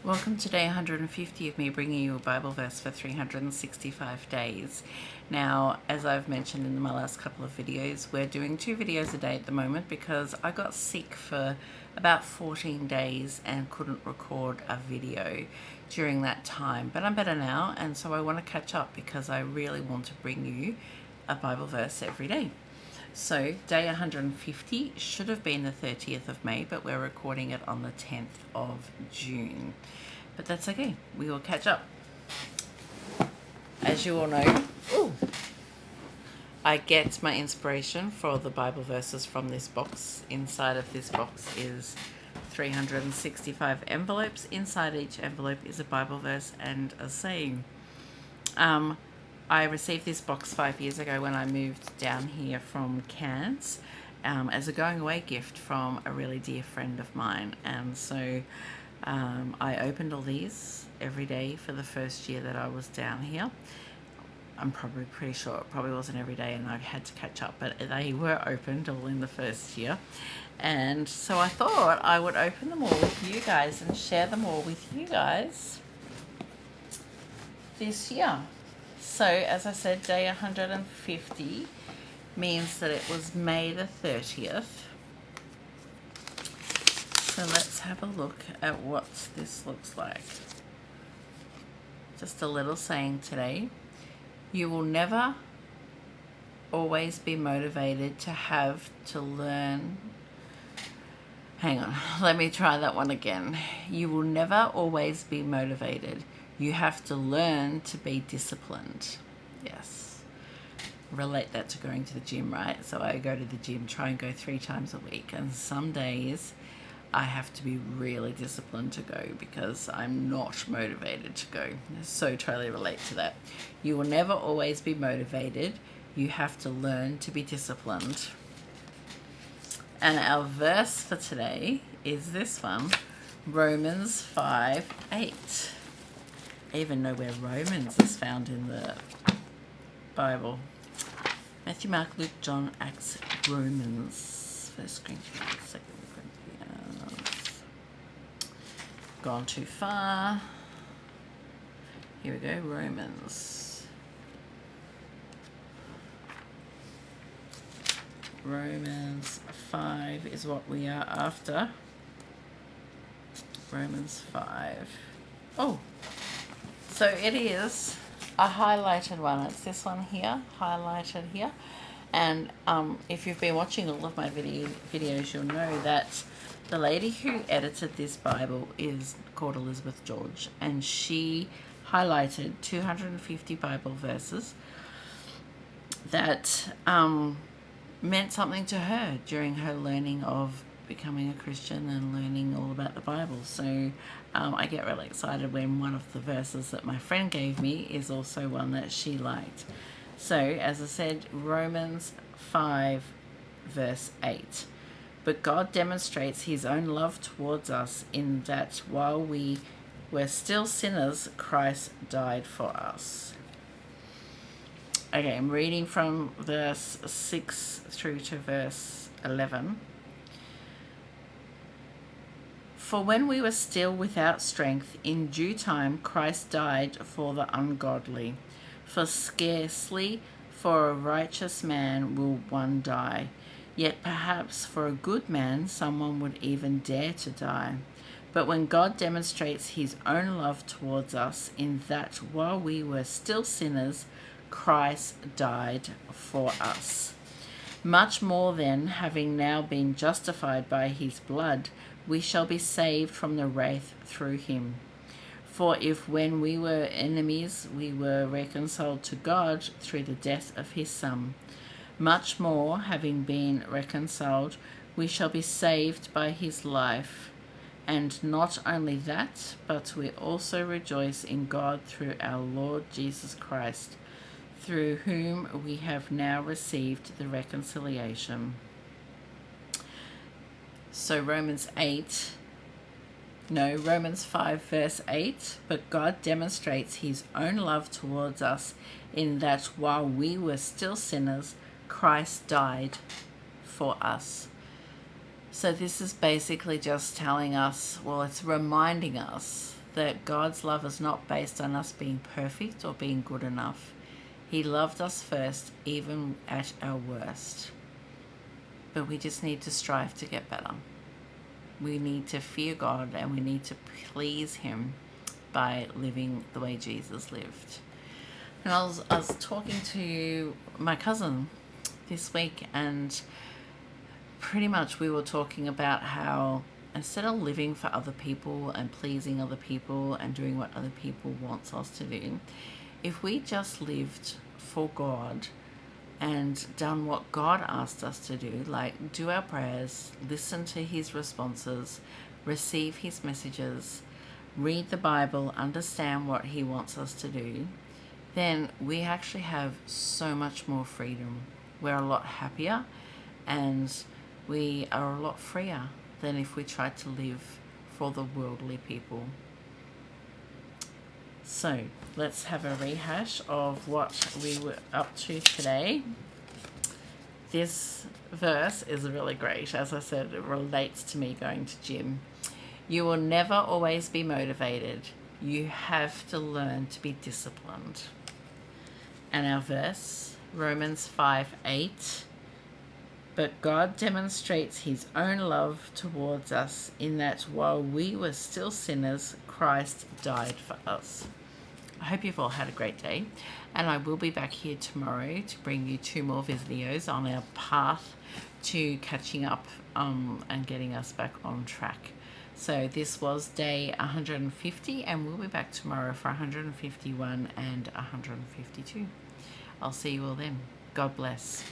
Welcome to day 150 of me bringing you a Bible verse for 365 days. Now, as I've mentioned in my last couple of videos, we're doing 2 videos a day at the moment because I got sick for about 14 days and couldn't record a video during that time. But I'm better now, and so I want to catch up because I really want to bring you a Bible verse every day. So day 150 should have been the 30th of May, but we're recording it on the 10th of June. But that's okay, we will catch up. As you all know, I get my inspiration for the Bible verses from this box. Inside of this box is 365 envelopes. Inside each envelope is a Bible verse and a saying. I received this box 5 years ago when I moved down here from Cairns as a going away gift from a really dear friend of mine. And so I opened all these every day for the first year that I was down here. I'm probably pretty sure it probably wasn't every day and I had to catch up, but they were opened all in the first year. And so I thought I would open them all with you guys and share them all with you guys this year. So, as I said, day 150 means that it was May the 30th. So let's have a look at what this looks like. Just a little saying today. You will never always be motivated to have to learn. Hang on, let me try that one again. You will never always be motivated. You have to learn to be disciplined. Yes. Relate that to going to the gym, right? So I go to the gym, try and go 3 times a week. And some days I have to be really disciplined to go because I'm not motivated to go. So totally relate to that. You will never always be motivated. You have to learn to be disciplined. And our verse for today is this one, Romans 5:8. I even know where Romans is found in the Bible. Matthew, Mark, Luke, John, Acts, Romans. 1 Corinthians, 2 Corinthians. Gone too far. Here we go, Romans. Romans 5 is what we are after. Romans 5. Oh! So it is a highlighted one. It's this one here, highlighted here. And if you've been watching all of my videos, you'll know that the lady who edited this Bible is called Elizabeth George. And she highlighted 250 Bible verses that meant something to her during her learning of becoming a Christian and learning all about the Bible. So I get really excited when one of the verses that my friend gave me is also one that she liked. So as I said, Romans 5 verse 8. But God demonstrates his own love towards us in that while we were still sinners, Christ died for us. Okay, I'm reading from verse 6 through to verse 11. For when we were still without strength, in due time Christ died for the ungodly. For scarcely for a righteous man will one die, yet perhaps for a good man someone would even dare to die. But when God demonstrates his own love towards us in that while we were still sinners, Christ died for us. Much more then, having now been justified by his blood, we shall be saved from the wrath through him. For if when we were enemies we were reconciled to God through the death of his Son, much more, having been reconciled, we shall be saved by his life. And not only that, but we also rejoice in God through our Lord Jesus Christ, through whom we have now received the reconciliation. So Romans 5 verse 8, but God demonstrates his own love towards us in that while we were still sinners, Christ died for us. So this is basically just telling us, well, it's reminding us that God's love is not based on us being perfect or being good enough. He loved us first, even at our worst. But we just need to strive to get better. We need to fear God, and we need to please Him by living the way Jesus lived. And I was talking to my cousin this week, and pretty much we were talking about how instead of living for other people and pleasing other people and doing what other people wants us to do, if we just lived for God and done what God asked us to do, like do our prayers, listen to His responses, receive His messages, read the Bible, understand what He wants us to do, then we actually have so much more freedom. We're a lot happier, and we are a lot freer than if we tried to live for the worldly people. So let's have a rehash of what we were up to today. This verse is really great. As I said, it relates to me going to gym. You will never always be motivated. You have to learn to be disciplined. And our verse, Romans 5:8. But God demonstrates His own love towards us in that while we were still sinners, Christ died for us. I hope you've all had a great day, and I will be back here tomorrow to bring you 2 more videos on our path to catching up and getting us back on track. So this was day 150, and we'll be back tomorrow for 151 and 152. I'll see you all then. God bless.